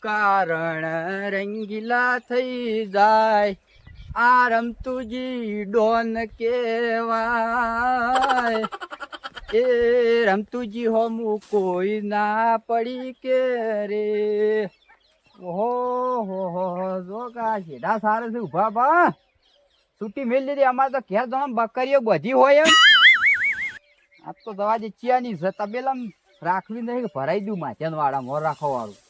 કારણ રંગીલા થઈ જાય આ રમતુજી ડોન કેવાય એ રમતુજી હોમું કોઈ ના પડી કે રે ઓહો હો જો કા સીધા સારે છે ઉભા બા છૂટી મેલ લીધી અમારે તો ઘેર જણ બકરીઓ બધી હોય એમ આ તો દવા જે ચિયાની છે તબેલા રાખવી નહીં ભરાઈ દઉં માથેન વાળા મોર રાખો વાળું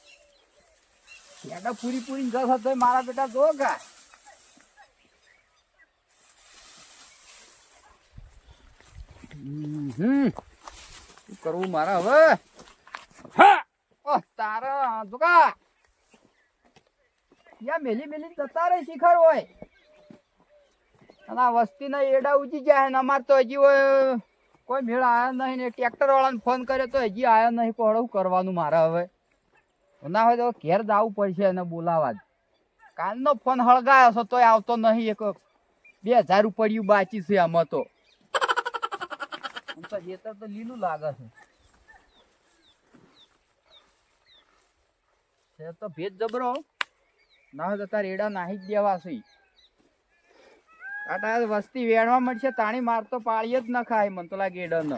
એડા પૂરી પૂરી જસ હતો મારા બેટા જો કા શું કરવું મારા હવે તારા દુકા યા મેલી મેલી જતા રે શિખર હોય અને આ વસ્તી ના એડા ઉજી જાય ને અમાર તો હજી હોય કોઈ મેળ આવ્યો નહીં ને ટ્રેક્ટર વાળાને ફોન કર્યો તો હજી આવ્યો નહીં પણ કરવાનું મારે હવે ના હોય તો ઘેર જવું પડશે એને બોલાવા જ કાલનો ફોન હળગાયો છો તોય આવતો નહીં એક 2000 રૂપિયા બાકી છે આમાં તો જેતર તો લીલું લાગે છે તો ભેજ જબરો ના હોય તો તાર એડા નાહી જ દેવા છે આટા વસ્તી વેણવા મળશે તાણી માર તો પાળી જ ન ખાય મન તો લાગે એડા ન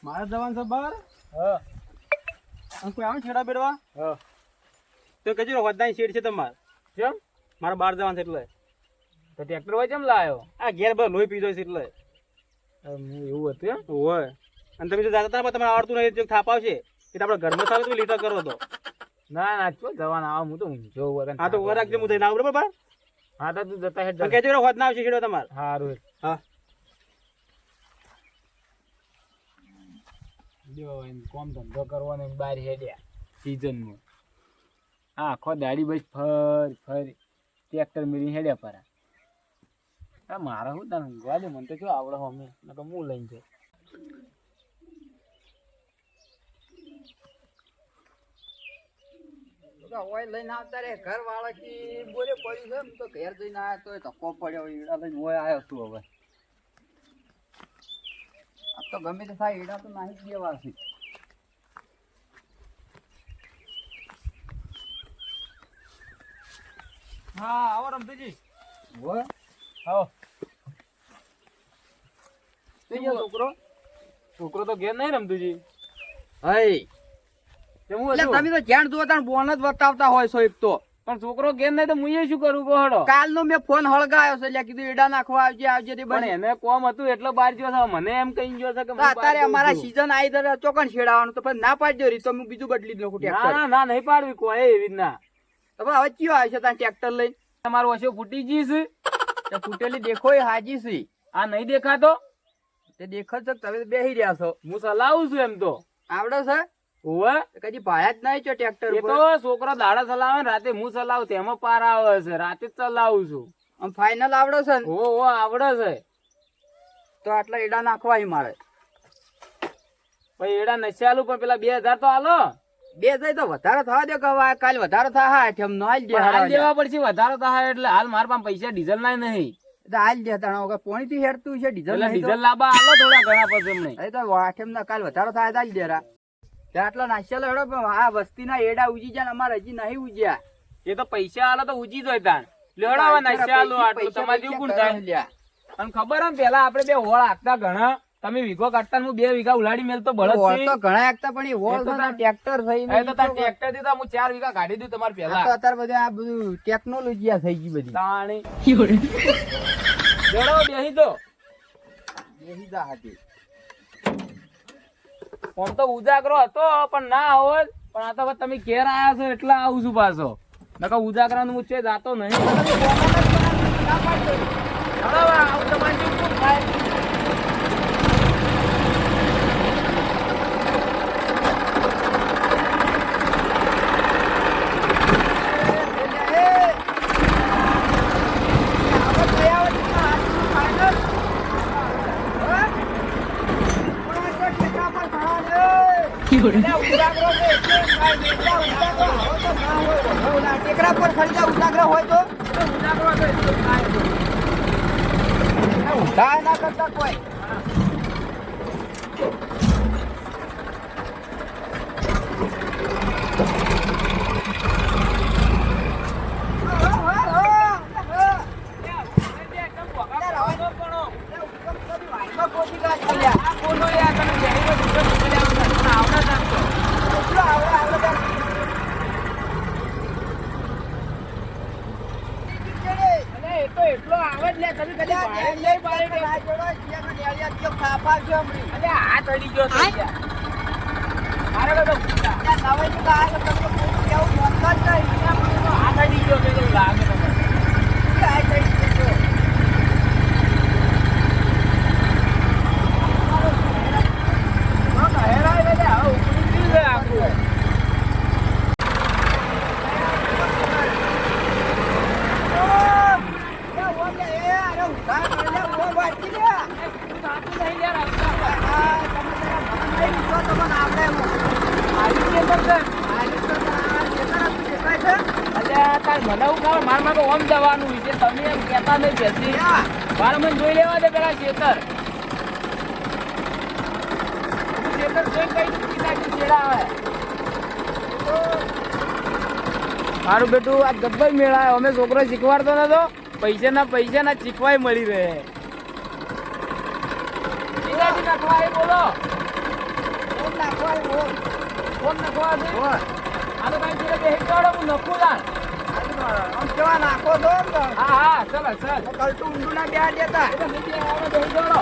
મારા જવાન છે બાર કોઈ આવે છેડા બેડવા તો કચરો વધારે શેડ છે તમારે કેમ મારા બાર જવાન છે એટલે તો ટ્રેક્ટર હોય કેમ લાવ્યો આ ઘેર બધો લોહી પીધો છે એટલે એવું હતું એમ હોય અને તમે જો જાતા હતા તમારે આવડતું નહીં જો થાપ આવશે એટલે આપણે ઘરમાં સારું તમે લીટર કરો તો ના ના ચો જવાન આવા હું તો ઊંઝો હા તો ઓવર રાખજે હું થઈને આવું બરાબર હા તો તું જતા હેડ કચરો હોત ના આવશે છેડો તમારે સારું હા કોમ ધંધો કરવાનો બહાર હેડ્યા સિઝનમાં હા આખો દાડી બસ ફર ટ્રેક્ટર મેળી હેડ્યા પરા હા મારા શું તને ગવાડે મને તો શું આવડે અમે નકર હું લઈને જાય હોય લઈને આવતા રે ઘર વાળા થી બોલે પડ્યું છે તો ઘેર જઈને આવ્યો તો ધક્કો પડ્યો ઈડા લઈને હોય આવ્યો તું હવે તો ગમે તે થાય એડા તો નાહી જ દેવા છે હા આવો રમતુજી હોય આવો છોકરો તો ઘેર નહીં રમતુજી હઈ તમે તો જ્યાં જુઓ ત્યાં બોન જ બતાવતા હોય છો એક તો પણ છોકરો ઘેર નહીં તો હું શું કરું કહો કાલનો મેં ફોન હળગાયો છે એટલે કીધું એડા નાખવા આવજે પણ એને કોમ હતું એટલે બહાર ગયો મને એમ કહી ગયો છે કે અત્યારે અમારા સીઝન આવી ચોકન છેડાવાનું તો પછી ના પાડજો રી તો હું બીજું બદલી જ નાખું ના ના નહીં પાડવી કોઈ એવી રીતના હવે હવે કયો આવે છે ત્યાં ટ્રેક્ટર લઈને તમારું ઓછો ફૂટી ગઈ છે ફૂટેલી દેખો એ હાજી છે આ નહીં દેખાતો તે દેખો છો તમે બેસી રહ્યા છો હું ચલાવું છું એમ તો આવડે છે કદી ભાયા જ નહીં છો ટ્રેક્ટર તો છોકરો દાડા ચલાવે ને રાતે હું ચલાવું તેમાં પાર આવે છે રાતે જ ચલાવું છું આમ ફાઈનલ આવડે છે ને ઓ આવડે છે તો આટલા એડા નાખવા મારે ભાઈ એડા નથી આલું પણ પેલા 2000 તો આલો 2000 તો વધારે થવા દે કવા કાલ વધારે થાય એમ નો હાલ દેવા પડશે વધારે થાય એટલે હાલ મારા પાસે પૈસા ડીઝલ ના નહીં હાલ દે તાણ પોણી થી હેડતું છે ડીઝલ લાવવા આલો થોડા ઘણા પછી નહીં તો વાઠેમ ના કાલ વધારે થાય હાલ દેરા આટલા નાશિયા હેડો પણ આ વસ્તી ના એડા ઉજી જાય અમારે હજી નહીં ઉજ્યા એ તો પૈસા આલો તો ઉજી જાય તાણ લેવડાવા નાશિયા આટલું તમારે જેવું કોણ થાય અને ખબર એમ પેલા આપડે બે હોળ હાકતા ઘણા તમે વીઘો કાઢતા હું 2 વીઘા ઉલાડી મેલ તો બળદ તો ઘણા હાકતા પણ એ હોળ ટ્રેક્ટર થઈને તો ટ્રેક્ટર થી હું 4 વીઘા કાઢી દઉં તમારે પેલા અત્યારે બધું આ બધું ટેકનોલોજી થઈ ગઈ બધી તાણી લેવડાવો બેહી દો બેહી જા હાથી ફોન તો ઉજાગરો હતો પણ ના હોત પણ આ તો તમે ઘેર આયા છો એટલે આવું છું પાછો નકર ઉજાગરા નું છે જાતો નહીં આવું તમારે જેવું થાય ટેકરા પર ખડી જા ઉજાગરા હોય તો ઉજાગરો તો એટલું થાય ઉઠાય ના કરતા કોઈ એટલો આવે જ લે તમે કદી લઈ પાડે આ જોડો જીયા ને આલિયા જો ખાપા છે હમણી અલે આ ચડી ગયો તો મારે તો નવાઈ તો આ તો તમને કેવું મતલબ નહીં આ ચડી ગયો તો એવું લાગે તમને આ ચડી ગયો ના હેરાય લે આ ઉપડી ગયું આખું મારમાં તો ઓમ જવાનું છે તમે એમ કહેતા નહીં જલ્દી મારે મને જોઈ લેવા દે પેલા ખેતર જોઈ કઈ ચેડા આવે મારું બેટું આ ગબ્બર મેળા અમે છોકરો શીખવાડતો નતો પૈસા શીખવાય મળી રહે નાખવા બોલો ફોન નાખવા આ તો કઈ ચીરે બેહી જાડો હું નખું લા આમ કેવા નાખો તો હા ચલ કલટું ઊંડું ના બેહાડ દેતા એટલે નીચે આવે બેહી જાડો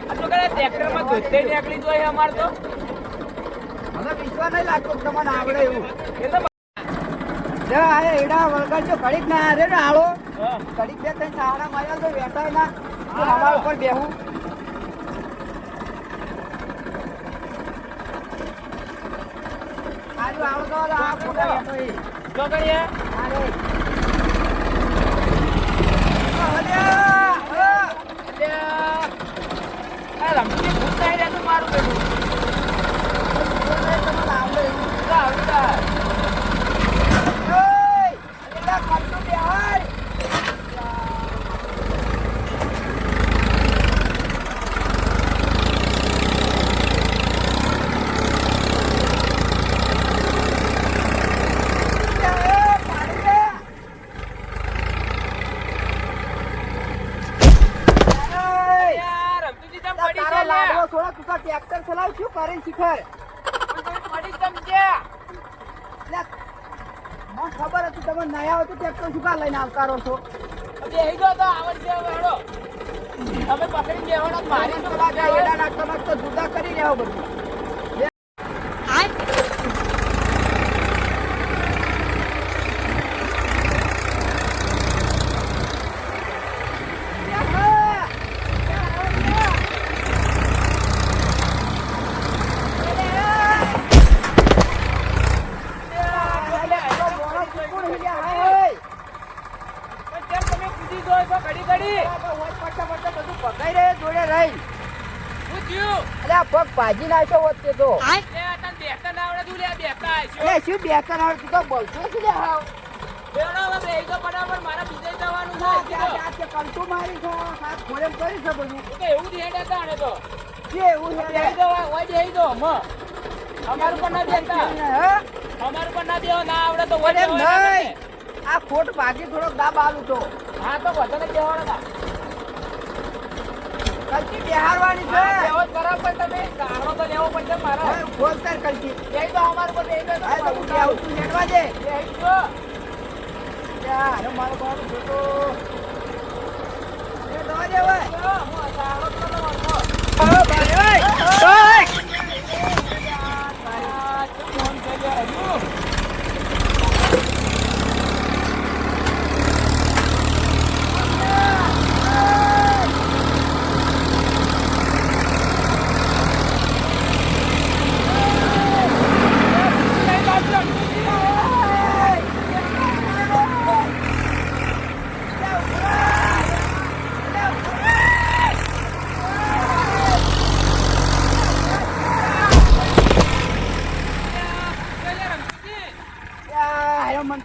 આ તો કરે ટ્રેક્ટર માં ધોતે નીકળી જોય અમાર તો મને વિશ્વાસ નહીં લાગતો તમને આવડે એવું એ તો જરા આ એડા વળગડજો ઘડીક ના આરે ને આળો ઘડીક બે ત્રણ સાવડા માર્યા તો બેઠાય ના અમાર ઉપર બેહું આજુ આવડો તો આ ફોટા બેઠો એ જો કરીએ આરે આ રમતી ભૂતાઈ રે તો મારું બેઠું તમને આવડે આવડે ટ્રેક્ટર ચલાવ શું કરે શિખર પડી સમજ્યા મને ખબર હતી તમે નયા હોય તો ટ્રેક્ટર શું કા લઈને આવતા રહો છો બેહી ગયો તો આવડશે હેડો તમે પકડી બેહવાનો મારી તો લાગે એડા નાખતો જુદા કરી લેવો બધું ભાજી નાખ્યો હોત તે તો શું બેસન આવડતું તો બોલતો છે કંટુ મારી છે હાથ ખોરેમ કરી છે બધું એવું હેડ હતા આને તો એવું અમારું પણ ના દેતા અમારું પણ ના દેવા ના આવડે તો નહીં આ ખોટ ભાજી થોડોક દાબ આલું તો હા તો વધારે કહેવાના કલકી બિહારવાની છે એવો ખરાબ પણ તમે કારો તો લેવો પડશે મારા બોલ કર કલકી એ તો અમાર પર એ તો હું આવું તું નેડવા દે એ જો યાર મારો બાપ જોતો એ દવા દે ઓય હું સારો તો મારતો ઓ ભાઈ ઓય ઓય ફોન કરી આવ્યો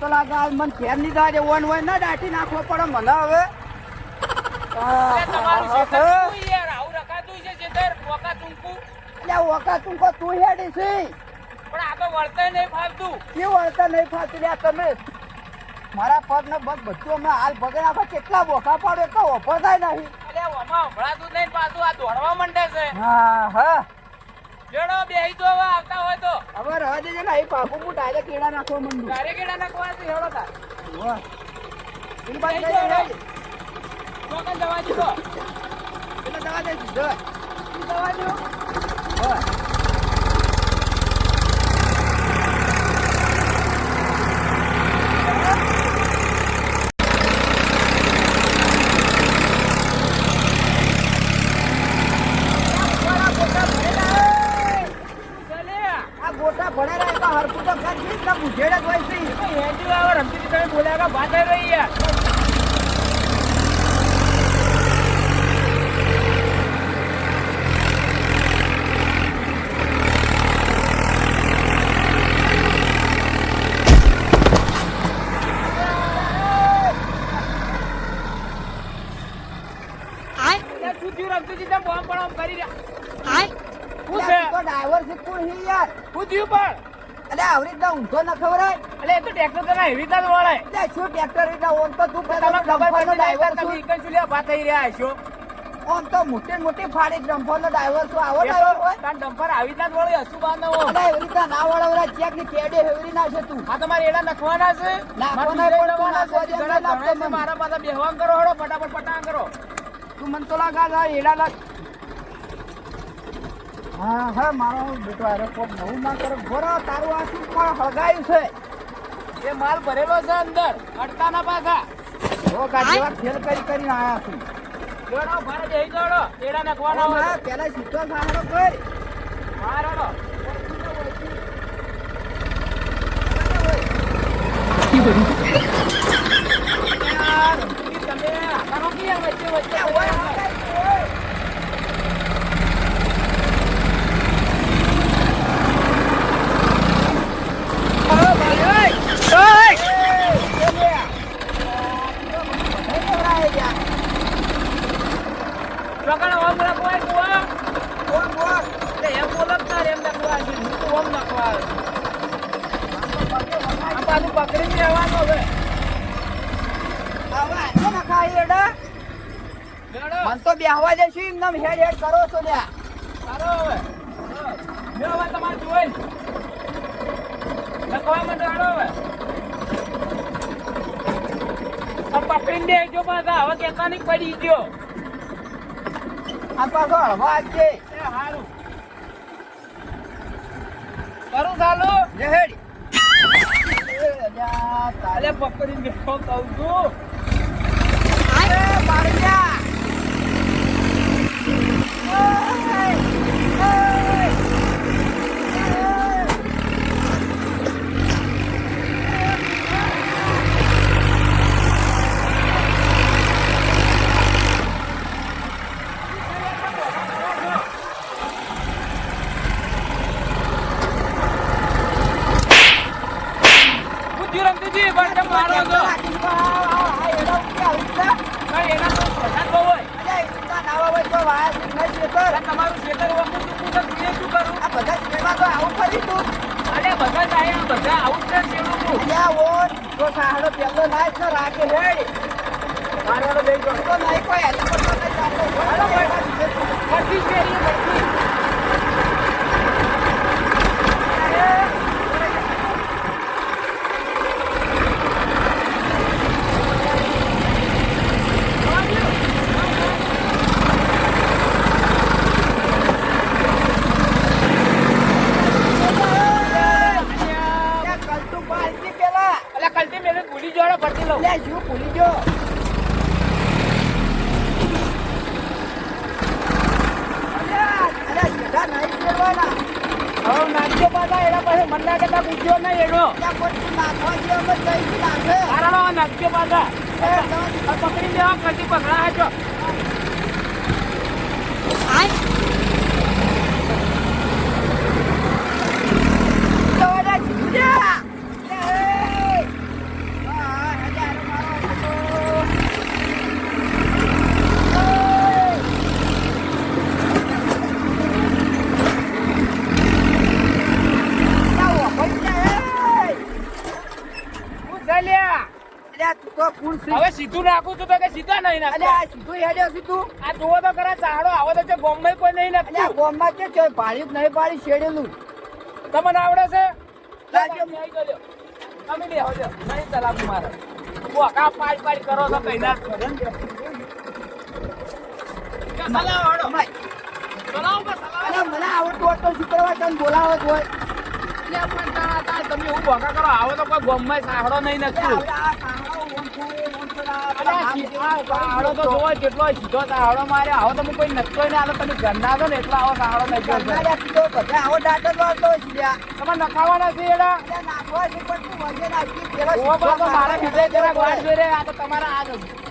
તો લાગે આ મને ઘેર નહીં જવા દે ઓન હોય ના દાટી નાખવો પડે મને હવે તમારું ખેતર શું યાર આવું રખાતું છે ખેતર ઓકા તુંકુ એટલે ઓકા તું તું હેડી છે પણ આ તો વળતર નહીં ફાવતું કેવું વળતા નહીં ફાતું લ્યા તમે મારા પગ ને બગ બધું હમણાં હાલ ભગે નાખો કેટલા બોખા પાડો તો ઓફર થાય નહીં અરે ઓમાં હમણાં નહીં પાછું આ દોડવા માંડે છે હા હા જોડો બેહી તો હવે આવતા હોય તો હવે રહેવા દેજે ને અહીં પાકું હું ડાયરેક્ટ કેળા નાખવા માંડું તારે કેડા નાખવા છે હેડો તાર વાહ પેલી બાજુ જઈ જાઓ. ચોકન જવા દીધો પેલા દવા દે દવા દો વાહ ગોટા ભણેલા તો હરકું તો કરી જ બુઝેડ જ હોય છે હેન્ડી આવે રમતી તમે બોલ્યા વાત આવી રહી યાર શું થયું રમતી તમે બોમ્બ પણ કરી રહ્યા શું છે તો ડ્રાઈવર છે કોણ હી યાર શું થયું પણ અલે આવી રીતના ઊંધો ન ખવરાય એટલે એ તો ટ્રેક્ટર તો એવી રીતે જ વળાય એટલે શું ટ્રેક્ટર રીતના ઓમ તો તું તમને ખબર પડી ડ્રાઈવર તમે છું ઈકન ચુલિયા વાત થઈ રહ્યા છો ઓમ તો મોટી ફાડી ડમ્ફરનો ડ્રાઈવર છું આવો ડ્રાઈવર હોય તાર ડમ્પર આવી રીતના જ વળે હસુ બાંધવો અલે એવી રીતના ના વળવરા ચેક ની કેડે એવી ના છે તું આ તમારે એડા નખવાના છે નાખવાના મારે પણ નખવાના છે. નાખવા ઘણા જેમ ઘણા છે. મારા પાસે બેહવાન કરો હળો ફટાફટ પટાંગ કરો તું મન તો લાગા એડા લાગ હા હા મારો બેટો અરે કોક નવું ના કરે ઘોડો તારું આ શું પણ હળગાયું છે એ માલ ભરેલો છે અંદર અડતાના પાછા ઓ ગાડીવા ખેલ કરીને આયા છું જોડો ભારે બેહી જોડો એડા નખવાના હોય હા પેલા સીધો સારો કર મારડો યાર તમે આકારો કે યાર વચ્ચે વચ્ચે ચોકણ ઓમ રાખવા કુવા એટલે એમ બોલતા એમ નખવા છે હું તો ઓમ નખવા આ બાજુ પકડીને રહેવાનો હવે જોડો મન તો બેહવા દેશું એમનેમ હેડ કરો છો લ્યા સારો હવે જો હવે તમારે જોઈ નખવા માંડો હાડો હવે આ પકડીને દેજો પાછા હવે કેતા નહીં પડી ગયો આ પાછો હળવા આપજે એ હારું કરું ચાલુ જે હેડ અલે પકડીને બેઠો કહું છું અરે મારિયા રમતીજી પણ મારો તો એના તો પ્રસાદ બહુ હોય તમારું ખેતર વખત શું કરું આ બધા સિનેમા તો આવું કરી તું અરે બધા જાય બધા આવું જ છે અલ્યા ઓન તો સાહડો પેલો નાચ ન રાખે હેડ મારવાનો બેન તો નહીં કોઈ હેલિકોપ્ટર નહીં ચાલતો હાલો બધી શેરી બધી કલતું પાલતી પેલા અલા કલ્ટી મેલે ભૂલી જોડો ભરતી લઉં અલ્યા શું ભૂલી ગયો અલ્યા સીધા નહીં ફેરવાના હવે નાચ્યો પાછા એના પાસે મન લાગે તો પૂછ્યો નહીં એનો ત્યાં કોઈ નાખવા જેવો જઈશું નાખે કારણો નાચ્યો પાછા પકડી દેવા કલ્ટી પકડા હાચો તો ફૂલ હવે સીધું નાખું છું તો કે સીધા નહીં અલે નાખતા આ સીધું હેડ્યો સીધું આ જુઓ તો ખરા ચાહડો આવો તો છે ગોમમાં કોઈ નહીં અલે આ નાખતું ગોમમાં કે છે પાડી જ નહીં પાડી શેડેલું તમને આવડે છે લાગ્યો. તમે બે હોજો નહીં ચલાવું મારે બોકા પાડ કરો તો કઈ ના કરે ને. કે ચલાવો હળો. ચલાવો કે ચલાવો. અલે મને આવડતું હોત તો શું કરવા તને બોલાવો જ હોય લે પણ તારા તમે એવું બોકા કરો આવો તો કોઈ ગોમમાં ચાહડો નહીં નાખતું અલે આ કાંગડો ઓમ થાય, ઓમ થાય. અરે ચાહડો તો જોવો કેટલો સીધો ચાહડો મારે આવો તમે કોઈ નખતો ને આલો તમે ઘરના છો ને એટલો આવો ચાહડો નાખ્યો છે કર્નાળિયા કીધો બધા આવો દાંત જ વાળતો હોય છે લ્યા. તમે નખાવાના છે એડા અલે નાખવા છે પણ તું વજે નાખી પેલો ઓ સીધો બાપા મારા કાંગડો બીજે જરા હોય. વાટ જોઈ આ તો તમારા આ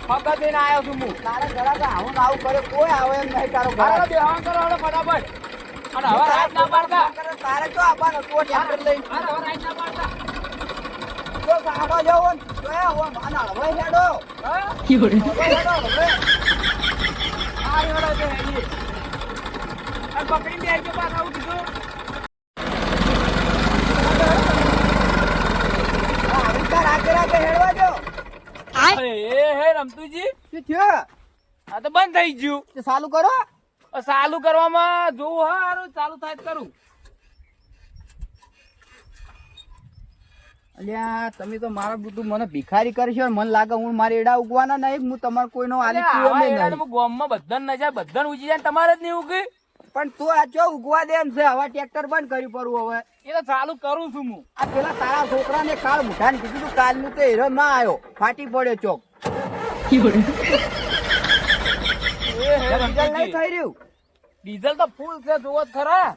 ફગત લઈને આવ્યો છું હું તારા ઘરે તો આવું ને આવું કરે કોઈ આવે એમ નહીં તારો ઘરે. હાલો બેહવાન કરો હાલો ફટાફટ અને હવે રાત ના પાડતા તારે જો આવવાનું તું ટ્રેક્ટર લઈને અરે હવે રાત ના પાડતા જો કાંગડો જવો ને તો એ ઓમ આના હવે હેડો હા હવે હેડો હવે. આ હેડો છે હેડી આ પકડીને બેસજો પાછા આવું કીધું આવી તાર આગળ હેડવા જો. અરે હે રમતુજી શું થયું? આ તો બંધ થઈ ગયું તે ચાલુ કરો. ચાલુ કરવામાં જોવું હારું ચાલુ થાય તો કરું અલ્યા તમે તો મારા બધું મને ભિખારી કરશો ને મને લાગે હું મારી એડા ઉગવાના નહીં હું તમારે કોઈનો આલી અરે પીવો આવા નહીં. એડાને હું ગામમાં બધાને ન જાય બધાને ઉજી જાય ને તમારે જ નહીં ઉગી પણ તું આ ચો ઉગવા દે એમ છે હવે ટ્રેક્ટર બંધ કર્યું પડવું હવે. એ તો ચાલુ કરું છું હું આ પેલા તારા છોકરાને કાળ મુઠાને કીધું તું કાલનું તો હીરો ના આવ્યો ફાટી પડ્યો ચોક. એ હે ડીઝલ નહીં રમતુજી. થઈ રહ્યું. ડીઝલ તો ફૂલ છે જોવો જ ખરા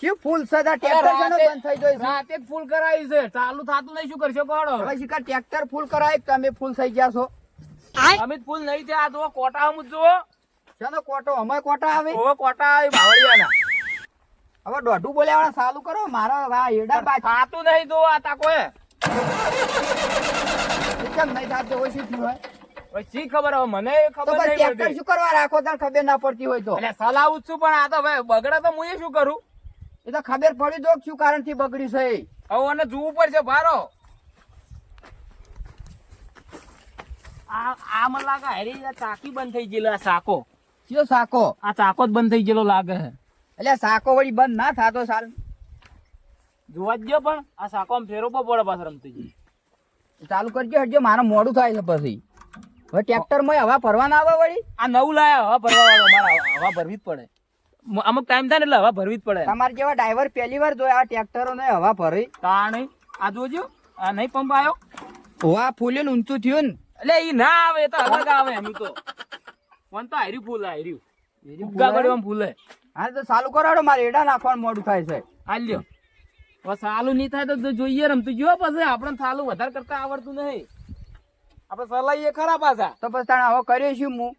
શું ફૂલ સદા ટ્રેક્ટર છે ને બંધ થઈ જાય છે. રાતે જ ફૂલ કરાવી છે ચાલુ થાતું નહીં શું કરશો કોડો હવે શીખા ટ્રેક્ટર ફૂલ કરાય તમે ફૂલ થઈ ગયા છો. અમે ફૂલ નહીં થયા આ જુઓ કોટા હમ જુઓ ચાલો કોટો અમે કોટા આવે ઓવો કોટા આવી બાવળિયાના હવે દોઢું બોલ્યા વાળા ચાલુ કરો મારા આ એડા બાદ થાતું નહીં જુઓ આ તાકો એ કેમ નહીં થાતું હોય શું થયું હોય? હવે શી ખબર હવે મને તો ખબર પછી નહીં ટ્રેક્ટર પડતી શું કરવા રાખો તાર ખબર ના પડતી હોય તો. એટલે સલાવું જ છું પણ આ તો ભાઈ બગડે તો હું શું કરું એ તો ખબર પડી દો શું કારણ થી બગડી છે એ. હવે મને જોવું પડશે ભારો આ મને લાગે હેરી આ ચાકી બંધ થઈ ગયેલો આ સાકો કયો સાકો? આ ચાકો જ બંધ થઈ ગયેલો લાગે છે એટલે સાકો વળી બંધ ના થાતો સાલ. જોવા જ ગયો પણ આ સાકો આમ ફેરવવો પડે પાછળ રમતી ચાલુ કરજો હટજો મારે મોડું થાય છે પછી. હવે ટ્રેક્ટર માં હવા ભરવા ના આવે વળી. આ નવું લાયા હવા ભરવા વાળો મારા હવા ભરવી જ પડે અમુક ટાઈમ થાય ને એટલે હવા ભરવી જ પડે તમારે જેવા ડ્રાઈવર પહેલી વાર જોયા આ ટ્રેક્ટરો ને હવા ભરી. તા નહીં આ જોજો આ નહીં પંપ આવ્યો હવા ફૂલ્યું ને ઊંચું થયું ને. એટલે ઈ ના આવે એ તો અલગ આવે એમ તો મન તો હાર્યું ફૂલ હાર્યું ઉગા ગળ્યો ફૂલે હા તો ચાલુ કરાડો મારે એડા નાખવાનું મોડું થાય છે. હાલ્યો હવે સાલું નહીં થાય તો જોઈએ રમતું જો પછી આપણે સાલું વધારે કરતા આવડતું નહીં આપણે સલાહીએ ખરા પાછા તો પછી તાણે હવે કર્યો શું હું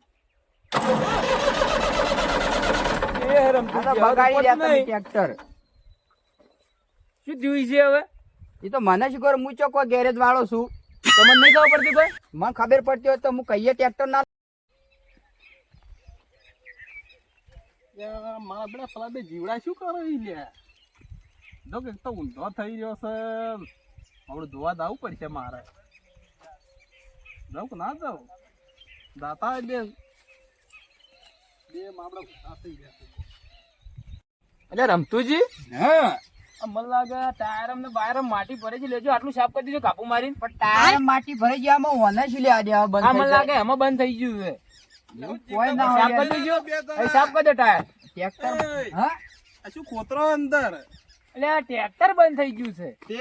એ રમતું આ તો બગાડી રહ્યા તમે ટ્રેક્ટર. શું થયું છે હવે એ તો મને શું કરું હું ચોખ્ખો ગેરેજ વાળો છું. તમને નહીં ખબર પડતી ભાઈ મને ખબર પડતી હોય તો હું કહીએ ટ્રેક્ટર ના મારા બેટા પેલા બે જીવડા શું કરો ઈ લ્યા જો કે તો ઊંધો થઈ રહ્યો છે આપણે ધોવા દાવું પડશે મારે જાઉં કે ના જાઉં દાતા બે મામડા ગુસ્સા થઈ ગયા છે. એટલે રમતુજી હા મને લાગે ટાયર અમને બાયર માટી ભરે છે લેજો આટલું સાફ કરી દીધું કાપુ મારીને પણ ટાયર માટી ભરી ગયા ઓને શું લે આજે હવે આ મને બંધ લાગે એમાં બંધ થઈ ગયું છે એવું કોઈ ના સાફ હોય કરી દીધું અહીં સાફ કરી દો ટાયર ટ્રેક્ટર. હા આ શું ખોતરો અંદર એટલે આ ટ્રેક્ટર બંધ થઈ ગયું છે તે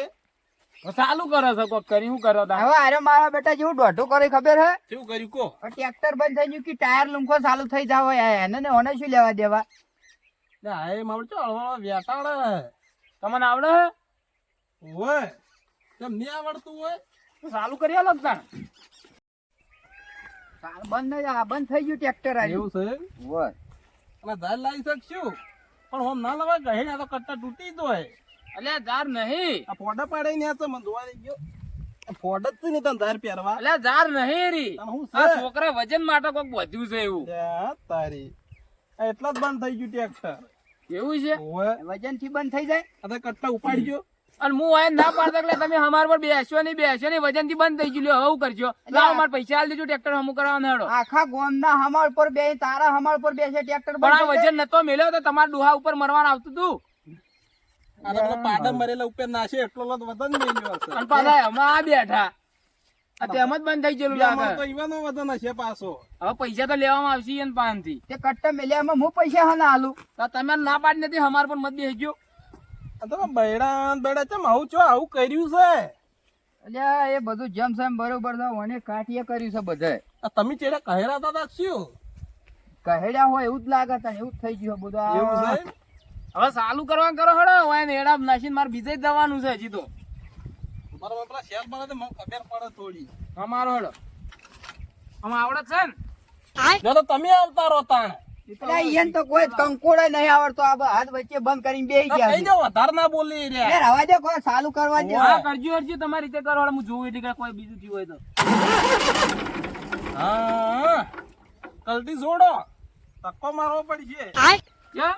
હવે ચાલુ કરો છો કોક કરી શું કરો તા હવે અરે મારા બેટા જેવું દોઢું કરે ખબર હે શું કર્યું કો ટ્રેક્ટર બંધ થઈ ગયું કે ટાયર લૂંખો ચાલુ થઈ જાવ એને ને ઓને શું લેવા દેવા. હા એ મામડો ચળવાળો વેટાડે તમને આવડે હે? હોય કેમ નહીં આવડતું હોય તો ચાલુ કરી આલો તાણ બંધ નહીં આ બંધ થઈ ગયું ટ્રેક્ટર એવું છે હોય અને ધાર લાવી શકશું પણ હોમ ના લવાય કહે ને આ તો કટ્ટા તૂટી જ હોય એટલે જાર નહીં આ ફોડા પાડે ને આ તો મને ધોવા દઈ ગયો આ ફોડ જ છે ને તને ધાર પહેરવા એટલે જાર નહીં રી તને હું આ છે છોકરા વજન માટે કોક વધ્યું છે એવું લ્યા તારી આ એટલા જ બંધ થઈ ગયું ટ્રેક્ટર એવું છે ઓય વજન થી બંધ થઈ જાય. આ તો કટ્ટા ઉપાડજો અને હું હોય ના પાડતા એટલે તમે અમાર પર બેસ્યો નહીં વજન થી બંધ થઈ ગયું લ્યો, હવે કરજો લાવો મારા પૈસા આલી દેજો ટ્રેક્ટર હમું કરવાનો હેડો. આખા ગોમના હમાર પર બે તારા હમાર પર બેસે ટ્રેક્ટર પણ આ વજન નતો મેલ્યો તો તમારા ડોહા ઉપર મરવાનું આવતું હતું. આ તો પેલા પાડા મરેલા ઉપર નાશે એટલો જ વજન મેલ્યો હશે. અને પાછા હમણાં આ બેઠા આ તેમ જ બંધ થઈ ગયેલું આમાં તો લાગે. ઈવાનો વજન હશે પાછો. હવે પૈસા તો લેવામાં આવશે એને પાસેથી. તે કટ્ટા મેલ્યામાં હું પૈસા હા ના આલું. તો તમે ના પાડી નથી અમાર પર મત બેસજો. આ તો બૈડા ચમ આવું કર્યું છે. અલ્યા એ બધું જેમ સેમ બરોબર છે મને કાઠીએ કર્યું છે બધે. આ તમે ચેડા કહેરા હતા શું કહેડ્યા હોય એવું જ લાગે તને એવું જ થઈ ગયું બધું એવું આ. છે? હવે ચાલુ કરવા કરો હડો હોય ને એડા નાસીને મારે બીજે જ જવાનું છે હજી તો. મારા પેલા શેર બને તો મને ખબર પડે થોડી. અમારો હડો આમાં આવડત છે ને. જો તો તમે આવતા રહો તાણ. અલ્યા ઈયન તો કોઈ કંકોડે નહીં આવડતો આ હાથ વચ્ચે બંધ કરીને બેહી ગયા કઈ છે. જાવ વધારે ના બોલી રે. એ રવા દે કોઈ ચાલુ કરવા દે. હા કરજો હરજી તમારી રીતે કરો હું જોઉં એટલે કોઈ બીજું થયું હોય તો. હા કલટી છોડો ધક્કો મારવો પડશે. કેમ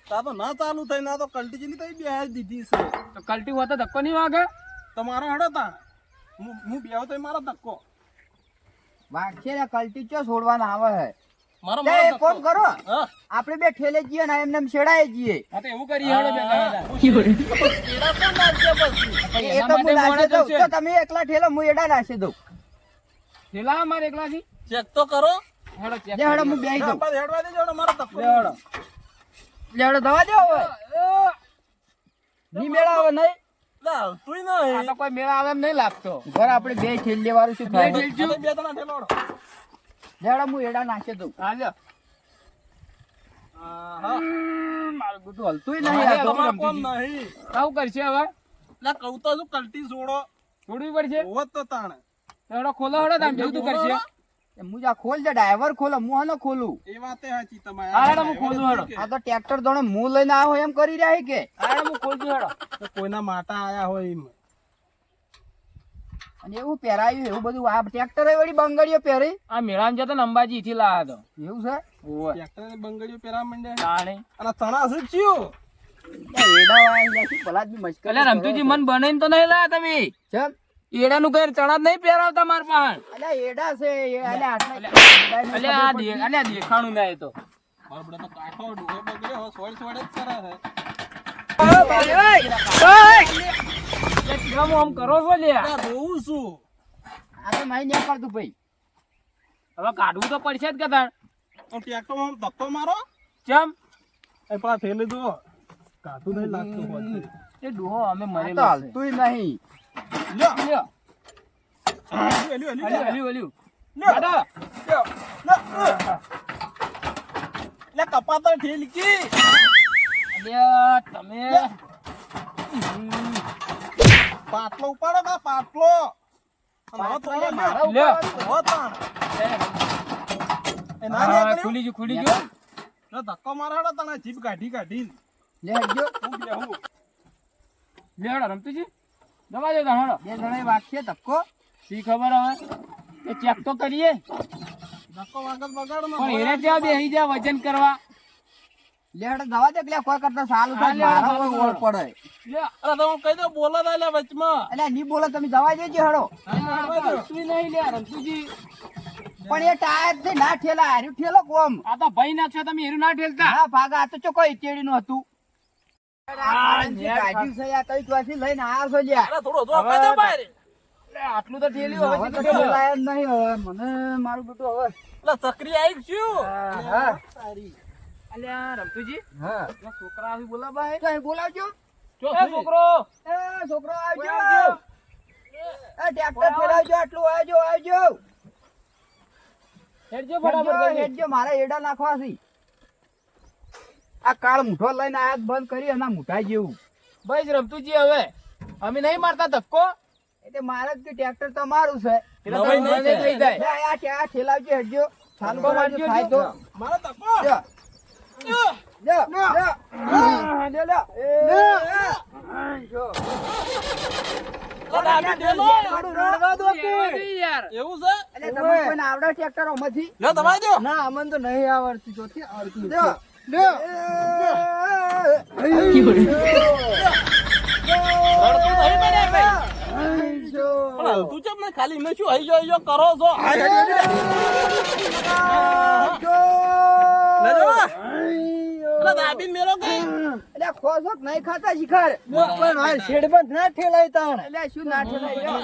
તા તો ના ચાલુ થઈ ના તો કલટી જેની કઈ બેહાર દીધી છે. તો કલટી હોય તો ધક્કો નહીં વાગે. તમારો હડો તાણ હું બેહો તો મારો ધક્કો વાગશે ને કલટી ચો છોડવાના આવે હે. મારો તે એક કામ કરો હા આપણે બે ઠેલે જઈએ ને એમને એમ છેડાય જઈએ. હા તો એવું કરીએ હડો બે જણા. એડા કોણ નાખશે પછી? એ તો હું નાખી દઉં તો તમે એકલા ઠેલો હું એડા નાખી દઉં. થેલા અમારે એકલાથી ચેક તો કરો. હેડો ચેક લે હડો હું બેહી દઉં. બસ હેડવા દેજો હડો મારો ધક્કો. હેડો લે હડો દવા દે હવે. ની મેળા આવે નહીં. લા તુંય આ નહીં. તો કોઈ મેળા આવે એમ નહીં લાગતો. ઘર આપણે બે ઠેલ લેવાનું શું થાય? બે ઠેલ. બે જણા ઠેલો હડો. લે હડો હું એડા નાખી દઉં. હાલ્યો હા મારું બધું હલતુંય હા, નહીં આ તો. તમારે કોમ નહીં. આવું કરશે હવે લા કહું તો છું કલટી છોડો. છોડવી પડશે. હોત તો તાણ. હેડો ખોલો હડો તમે જેવું કરશે. એ મુજા ખોલ દે ડ્રાઈવર ખોલો હું હનો ખોલું. એ વાતે સાચી તમારે. હા, હેડો હું ખોલું હેડો. આ તો ટ્રેક્ટર દોડે હું લઈને આવ્યો એમ કરી રહ્યા છે કે. હેડો હું ખોલજો હેડો. તો કોઈના માટા આયા હોય એમ. અને એવું પહેરાયું એવું બધું આ ટ્રેક્ટર વળી બંગડીઓ પહેરી આ મેળામાં જતો ને અંબાજી થી લાવ્યો હતો. એવું છે. ઓવે. ટ્રેક્ટરને બંગડીઓ પહેરા માંડે. તાણે. અને ચણા શું થયું? એડા વાળી જાય ભલા જ બી મસ્કરી અલ્યા રમતુજી મન બનાવીને તો નહીં લાયા તમે. ચમ એડાનું કઈ ચણા જ નહીં પહેરાવતા માર પાસે. અલ્યા એડા છે અલ્યા અલ્યા આ દેખાણું ના એ તો. મારો બેટા તો કાઠો ડૂબો બગડ્યો હવે સોળ સોળ જ કરે છે. કેમ આમ કરો છો લ્યા? આ રોવું છું. આ તો નહીં નહીં કરતું ભાઈ. હવે કાઢવું તો પડશે જ કદાચ. તો ટ્રેક્ટરમાં આમ ધક્કો મારો. ચમ એ પેલા થેલી દો. કાઠું નહીં લાગતું હોત. એ ડોહો અમે આ તો મરેલો છે. હાલતુંય નહીં. લ્યો. લ્યો. હલ્યું, હલ્યું, હલ્યું. હલ્યું, હલ્યું, હલ્યું. લ્યો. કાઢો. લ્યો. લે કપાતર ઠેલકી. અલ્યા તમે પાટલો ઉપાડો કા પાટલો. અને હવે થોડો મારા લ્યો. ઉપર હો તાણ. એ ના હા, નીકળ્યું? ખુલી ગયું, ખુલી ગયું. લે ધક્કો મારાડો તને જીભ કાઢી. લે હજો હું બેહું. લે હેડો રમતુજી. દવા દો તાણ હેડો. બે જણા વાગશે ધક્કો. શી ખબર હવે એ ચેક તો કરીએ. ધક્કો વાગત બગાડો ને. પણ એને ત્યાં બેસી જાય વજન કરવા. લે હડો દવા દે પેલા કોઈ કરતા સાલું હા, લે, થાય મારા હા, કોઈ ઓળ પડે. લ્યો. અરે તમે કહી દો બોલો ના લે વચમાં. અલ્યા ની બોલો તમે દવા દેજો હડો. રમતું નહીં લે રમતુજી. પણ એ ટાયર થી ના ઠેલા હાર્યું ઠેલો કોમ. આ તો ભાઈ ના છો તમે એરું ના ઠેલતા. હા ભાગા આ તો ચો કોઈ ચેડી નું હતું. હા, ગાડી છે આ કઈ ચોથી લઈને આવ્યા છો લ્યા. અરે થોડો જો કહી દો બહાર. લે, આટલું તો ઠેલ્યું હવે હવે તો શું કરો? ઠેલાય જ નહીં હવે મને મારું બેટું હવે. એટલે ચકરી આવી શું? હા સારી. અલ્યા રમતુજી હા આ છોકરા આવી બોલા ભાઈ. કઈ બોલાવજો. જો એ સુઈ. છોકરો એ છોકરો આવજો. આવજો. એ ટ્રેક્ટર ફેરવજો આટલું આવજો. હેડજો ફટાફટ હેડજો, જલ્દી. હેડજો, મારે એડા નાખવા છે. આ કાળ મુઠો લઈને આયા બંધ કરી અને આ મુઠા જેવું. ભાઈ રમતુજી હવે અમે નહીં મારતા ધક્કો. એટલે મારે જ કે ટ્રેક્ટર તમારું છે. એટલે નવાઈ તમને નહીં થઈ જાય. લે, આ ઠેલાવજો હેડજો. ચાલુ ધક્કો કરાવજો, મારજો, થાય તો. મારો ધક્કો. લ્યો. લ્યો, લ્યો. લ્યો, લ્યો. જો. અરે આમી ડેલો. થોડું રડવા દો કે. એવા નહીં યાર. એવું છે? એટલે તમને કોઈને આવડે ટ્રેક્ટર આમાંથી? લ્યો દબાઈ દો. ના અમને તો નહીં આવડતું ચોથી આવડતું લ્યો લ્યો હલતું ચમ ને ખાલી મેં શું હઈ જો કરો છો દાબી મેરો કઈ એટલે ખોસો નહીં ખાતા શિખર પણ હાલ શેડ બંધ ના ઠેલાય તાણ એટલે શું ના ઠેલાય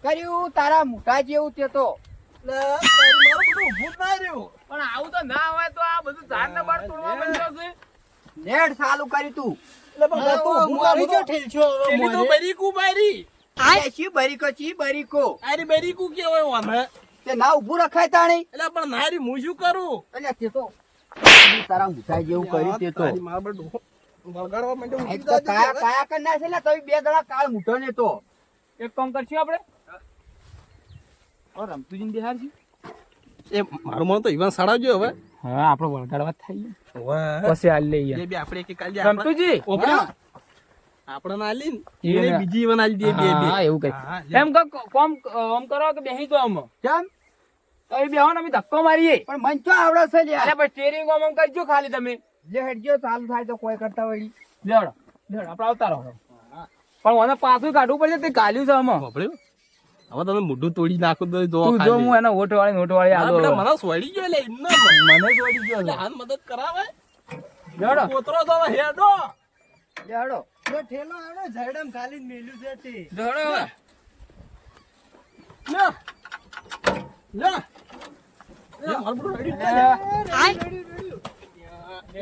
કર્યું તારા મોટા જેવું તે તો પણ આવું તો ના હોય તો આ બધું ઝાડ ને બાર તોડવા માંડ્યો છે નેટ ચાલુ કરી તું શી બરીકો ચી બરીકો તે ના ઉભું રખાય તાણી એટલે તે તો તારા મોટા જેવું કર્યું તે તો એક તો કાયા કાયા કર નાખે એટલે તઈ બે દડા કાળ મૂઠો ને તો એક કામ કરશું આપણે રમતુજી બિહાર છે મારું મન તો ઈવન સડાવજો હવે હા આપણે વળગાડવા થાય પછી હાલ લઈએ આપણે એક કાલ રમતુજી આપણે ના આલી ને બીજી ઈવન આલી દે બે હા એવું કઈ એમ કોમ ઓમ કરો કે બેહી તો આમ કેમ તો એ બેહો ને અમે ધક્કો મારીએ પણ મન તો આવડે છે લ્યા અરે પણ સ્ટીયરિંગ ઓમ કરજો ખાલી તમે જે હેડજો ચાલુ થાય તો કોઈ કરતા વળી લેડો લેડો આપણે આવતા રહો પણ મને પાછું કાઢવું પડશે તે ગાલ્યું છે આમાં હવે તમે મોઢું તોડી નાખો તો જો તું જો હું એનો ઓટવાળી આલો મને સોડી ગયો લે એમને મને જોડી ગયો હાલ મદદ કરાવે લેડો પોતરો તો હેડો લેડો ઠેલો આડો ઝરડમ ખાલી મેલ્યું છે તે લેડો લે મારું રેડી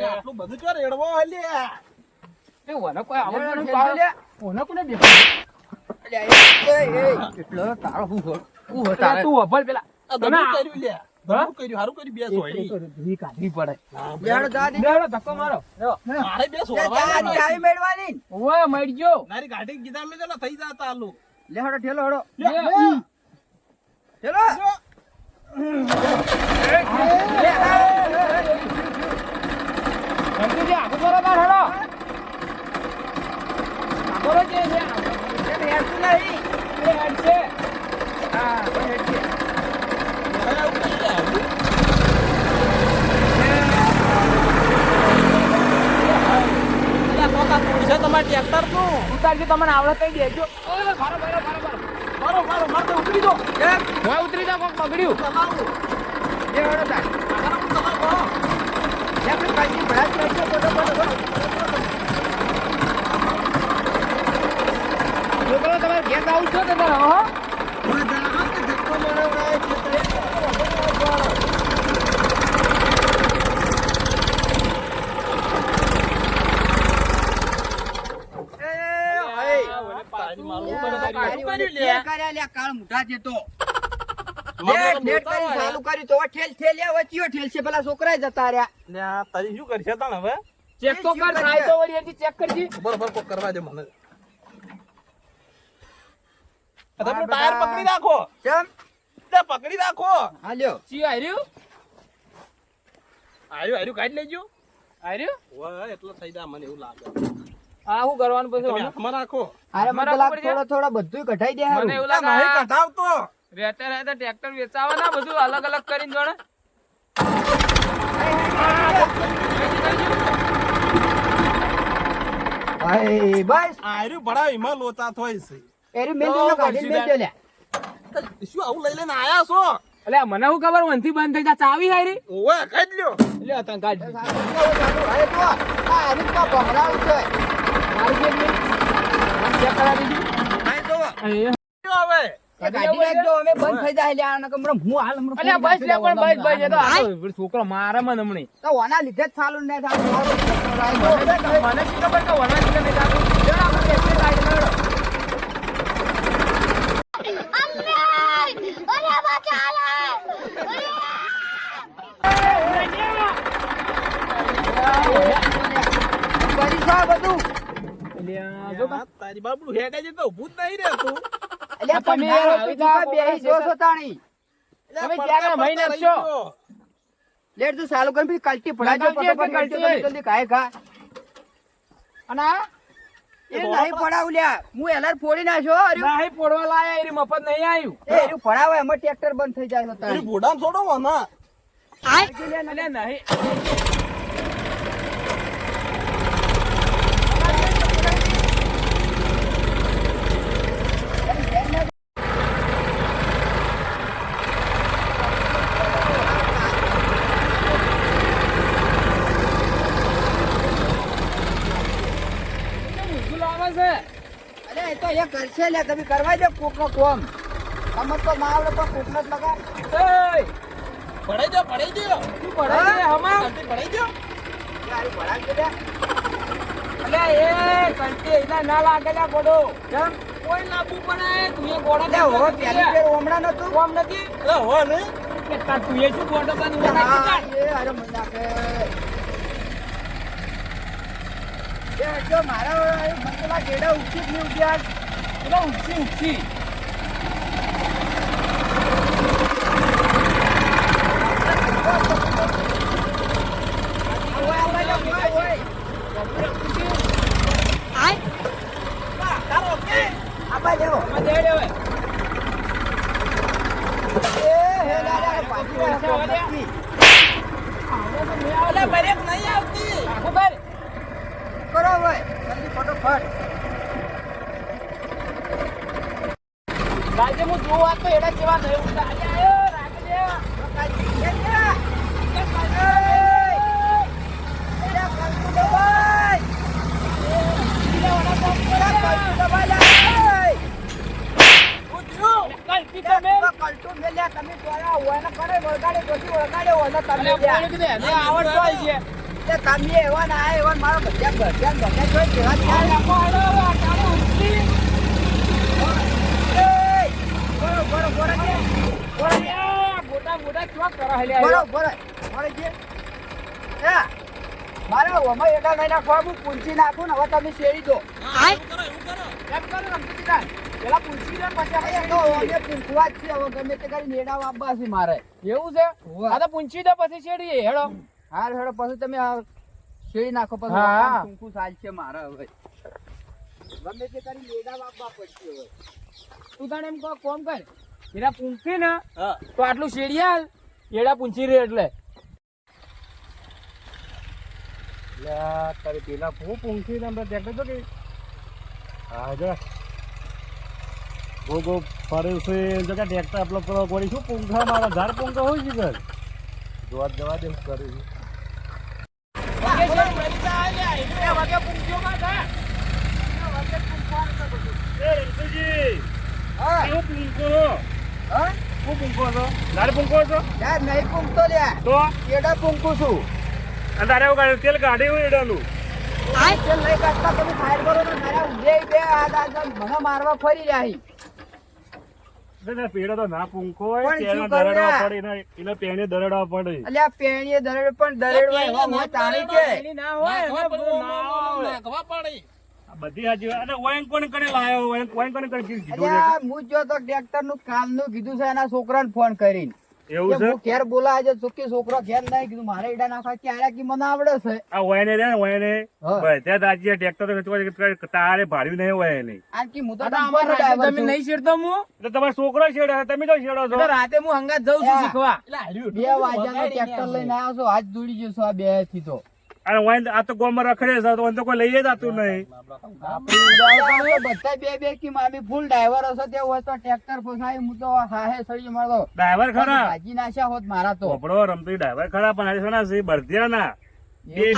આટલું બધું ચો રેડવો લે એ ઓને કોઈ આવડવાનું ઠેલો લે. ઓને કોને બેઠું એટલો તારો હું તારે તું અભલ પેલા કર્યું લે હારું કર્યું બે સોડી ઈ કાઢવી પડે લેડો દાદી લેડો ધક્કો મારો મારે બે સોડવા દાદી આવી મેળવાની ઓય મરી ગયો મારી ગાડી કીધા મે તો થઈ જાતા આલુ લેડો ઠેલો હડો લે. ઠેલો રમતુજી આગળ કરો બાર હેડો આગળ જ છે હેડતું નહીં એ હેડ છે હા હેડ છે તમારે ટ્રેક્ટર નું ઉતારજો તમને આવડે કઈ દેજો ઓય મારો મારો ઉતરી દો હું ઉતરી જાવ કોક બગડ્યું લેડો તાર આપણે કાઈ ભડા ચાલજો બોલો છોકરો તમારે ઘેર આવું છો કે તારે હો કાળ મોટા છે તો નેટ કરી ચાલુ કર્યું તો ઠેલ ઠેલ વચ્ચીઓ ઠેલ છે પેલા છોકરા જતા રહ્યા તારી શું કરશે તણ હવે ચેક તો કર થાય તો વળી હજી ચેક કરજી બરોબર કોક કરવા દે મને તમે ટાયર પકડી રાખો કેમ તે પકડી રાખો હા લ્યો ચી આર્યું આર્યું કાઢી લેજો આર્યું વાહ એટલો થઈ જાય મને એવું લાગે આ શું કરવાનું પછી તમે હાથમાં રાખો અરે મારા મને ઉપર થોડા થોડા બધું કઢાઈ દે મને એવું નહીં લાગે કઢાવતો રહેતા રહેતા ટ્રેક્ટર વેચાવા ના બધું અલગ અલગ કરીને જોડે ભાઈ બસ આર્યું ભડાવ એમાં લોચા થોય છે એરી મેલ નો કાઢી મેલ જો લે શું આવું લઈ લઈને આયા છો એટલે મને શું ખબર વનથી બંધ થઈ જા ચાવી હારી ઓવે કાઢ લ્યો લે તને કાઢ અરે તો આ આરી તો ભમરાવું છે મારી કે નહીં ચેક કરાવી દીધી આ જો અહીંયા લ્યો હવે ગાડી રાખજો અમે બંધ થઈ જાય લે આને કમરો હું હાલ હમણાં અલ્યા બસ લે પણ બસ એ તો આ તો છોકરો મારે મને હમણે તો ઓના લીધે જ ચાલુ ન થાય મને શી ખબર કે વના લીધે નહીં થાતું લેડો આપણે બેસીને ગાડી લેડો કરી સા બધું અલ્યા જો કા તારી બાપડું હેડે છે તો ઊભું જ નહીં રહેતું એટલે તમે તમે આવી બેહી જો છો તાણી તમે ક્યાં મહિને છો લેટ તો ચાલુ કરી પછી કલ્ટી પડાજો લગાવજે કે ફટાફટ કલ્ટી? જલ્દી કાય ખા અને આ એ નહીં પડાવ લ્યા હું એલર ફોડી નાખ્યો અરે નહીં પોડવા લાયા એરી મફત નહીં આવ્યું એ એનું પડાવે એમાં ટ્રેક્ટર બંધ થઈ જાય તો એ ઘોડામાં છોડો વાના અલે નહીં ઊંધું લાવે છે અરે એ તો એ કરશે લે તમે કરવા દે કોકનો કોમ તમે તો ના આવડે પણ કોકનો જ લગા એય, પડાઈ દો તું પડાઈ દે હમા પડાઈ દો યાર પડાવ દે અલે એ કંટી એના ના લાગે લે ગોડો કેમ કોઈ લાગુ પડે તું એ ગોડો લે હો પેલી ફેર ઓમણા નતું કોમ નથી અરે હો ને કે તાર તું એ શું ગોડો બની હા, નાખી એ અરે મને નાખે એ જો મારા મતલા ગેડા ઉઠી જ નહીં ઉઠ્યા એટલે ઉઠી ઉઠી ઓય ઓય ઓય ઓય આપા દેવો માં દે હવે એ હે દાદા પાછી પૈસા રાખો વાળ્યા. નથી. અલે બ્રેક નહીં આવતી ખબર કરો ભાઈ જલ્દી ફટોફટ રાજે હું જોવા તો એડા જેવા નહીં ઉઠતા આયો રાખજે કલ્પી તો મેં અલે બોલ કે દે ને આવડતો હોય છે તમે એવા ના એવા મારો બધા બધા બધા જોઈ કેવા આ ત્યાં લાખો આડો આ કાળો ઉઠી ગોટા ગોટા ચોક કરો હલ્યા મારા ઓમાં એડા નહીં નાખવા હું પૂંચી નાખું ને હવે તમે શેરી દો એમ કરો રમતી કાઢ પેલા પૂછી લે પછી આપણે તો અમે પૂંછવા જ છે હવે ગમે તે કરી નેડા વાપવા છે મારે એવું છે આ તો પૂંછી દે પછી છેડીએ હેડો હાલ હેડો પછી તમે આ શેરી નાખો પછી હા. વખાણ ટૂંકું ચાલશે મારે હવે ગમે તે કરી નેડા વાપવા પડશે હવે તું તાણે એમ કહો કોમ કર એના પૂંછી ને હા તો આટલું શેડિયાલ એડા પૂંછી રે એટલે તારી પેલા હું પૂંખી ને અંદર ટ્રેક્ટર તો કે હા જો ગો ફરે છે જો કે ટ્રેક્ટર આપલો કરો કોરી શું પૂંખા મારા ઝાડ પૂંખા હોય છે ઘર જોવા જવા દે કરી હા હા ઝાડ પૂંખો છો યાર નહીં પૂંખતો લ્યા તો એડા પૂંખું છું તારે તેલ કાઢી હોય એડાનું તેલ લઈ કાઢતા તમે ફાયર કરો ને મારા ઊંધે બે આ મને મારવા ફરી રહ્યા પેડો તો ના પૂંખો હોય પણ તેનો શું કરું દરડવા યાર? પડે એને પેને દરડવા પડે અલ્યા પેણીએ દરેડ પણ દરેડવા એવા મોં તાણી કે એની ના હોય એમાં બધું ના હોય. આ બધી હાજી વાત. અને ઓયન કોને કરે લાયો ઓયન કોને કરે કીધું અલ્યા હું જો તો ટ્રેક્ટર નું કામ નું કીધું છે એના છોકરાને ફોન કરીને એવું કે છે હું ઘેર બોલા આજે ચૂકી છોકરો ઘેર નહીં કીધું મારે ઈડા નાખવા ક્યારે કી મને આવડે છે આ ઓયને રે ને ઓયને હા. બધા દાજી ટ્રેક્ટર તો તારે ભાડ્યું નહીં હોય નહીં આમ કી હું તો આ તો તને અમારે ફોન રાતે driver તમે છું. નહીં શેડતો હું એટલે તમારો છોકરો છેડે તમે તો છેડો છો એટલે રાતે હું હંગાત જઉં છું હા. શીખવા 2 વાગ્યાનો ટ્રેક્ટર લઈને આવ્યો છો આજ દોડી જશો આ બે થી તો અને ઓયન આ તો ગોમાં રખડે છે તો ઓયન તો કોઈ લઈ જતું નહીં બધા બે કી મામી ફૂલ ડ્રાઈવર હશે તે હોય તો ટ્રેક્ટર ફસાય હું તો હાહે સળી મારતો ડ્રાઈવર ખરા ભાજી નાખ્યા હોત મારા તો પોપડો રમતી ડ્રાઈવર ખરા પણ આજે ના છે બળદિયા ના બે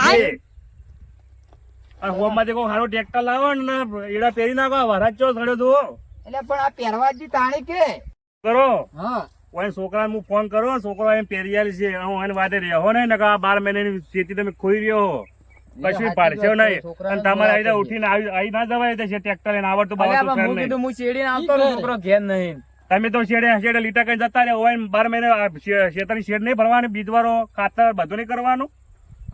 અને હોમમાંથી કોઈ સારું ટ્રેક્ટર લાવો ને એડા પહેરી નાખો વરાજ ચો સડ્યો તું એટલે પણ આ પહેરવાજી તાણી કે કરો હા ઓય છોકરાને હું ફોન કરો છોકરો એમ પેરિયાલી છે હું એને વાતે રહ્યો ને નકા 12 મહિનાની ખેતી તમે ખોઈ રહ્યો હો કશું પાડશો નહીં અને તમારે આઈ ઉઠીને આવી ના જવાય તો ટ્રેક્ટર લઈને આવડતું અલ્યા બાવડતું પણ શહેર હું નહીં કીધું હું શેડીને આવતો રહું, છોકરો ઘેર નહીં તમે તો શેડે લીટા કઈ જતા રહ્યા હોય 12 મહિને શેતાની શેડ નહીં ભરવાની બીજવારો ખાતર બધું નહીં કરવાનું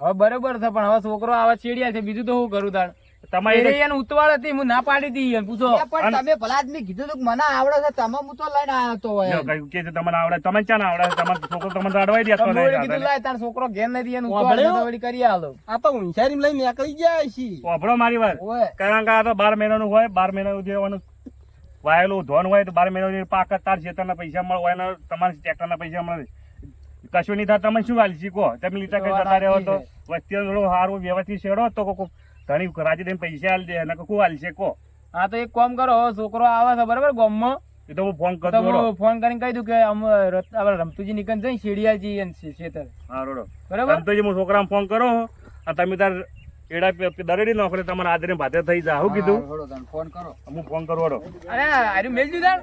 હવે બરોબર છે પણ હવે છોકરો આવા ચેડિયા છે બીજું તો શું કરું તાણ તમારી એને ઉતવાળ હતી હું ના પાડી હતી એને પૂછો પણ તમે ભલા આદમી કીધું તું કે મને આવડે છે તમે હું તો લઈને આવ્યો તો હોય જો કઈ કે છે તમને આવડે તમે ક્યાં ના આવડે તમારો છોકરો તમને અડવાઈ દેતો તમે નહીં કીધું લાય તાર છોકરો ઘેર નથી એને વાપર્યો? ઉતવાળ વળી કરી આલો આ તો ઊંચાઈ લઈને નીકળી ગયા છે. વાપરો મારી વાત ઓય કારણ કે આ તો 12 મહિનાનું હોય 12 મહિનાનું જે એનું વાયેલું ધોન હોય તો 12 મહિનાની પાક તાર ખેતરના પૈસા મળે હોય ને તમારે ટ્રેક્ટરના પૈસા મળે કશું નહીં થાય તમે શું હાલ શીખો તમે લીટા કઈ જતા રહ્યો તો વસ્તી થોડો સારું વ્યવસ્થિત શેડો તો કોક ઘણી રાજી દઈને પૈસા હાલ દે ને કોક હાલ છે કો હા તો એક કામ કરો હવે છોકરો આવે છે બરાબર ગામમાં એ તો હું ફોન તો કરું હું ફોન કરીને કહી દઉં કે આપણે રમતુજી નીકળ જઈ શેડિયાજી અને શેતર હા રોડો બરાબર તો હું છોકરાને ફોન કરો અને તમે તાર એડા દરેડી નોકરી તમારા આદરે ભાતે થઈ જાય શું કીધું થોડો તમે ફોન કરો હું ફોન કરું રોડો અરે આર્યું મેલ દીધા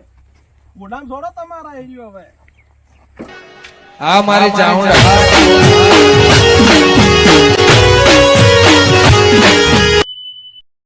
ગોડામ છોડો તમારા એરિયો હવે. આ મારી ચાઉંડા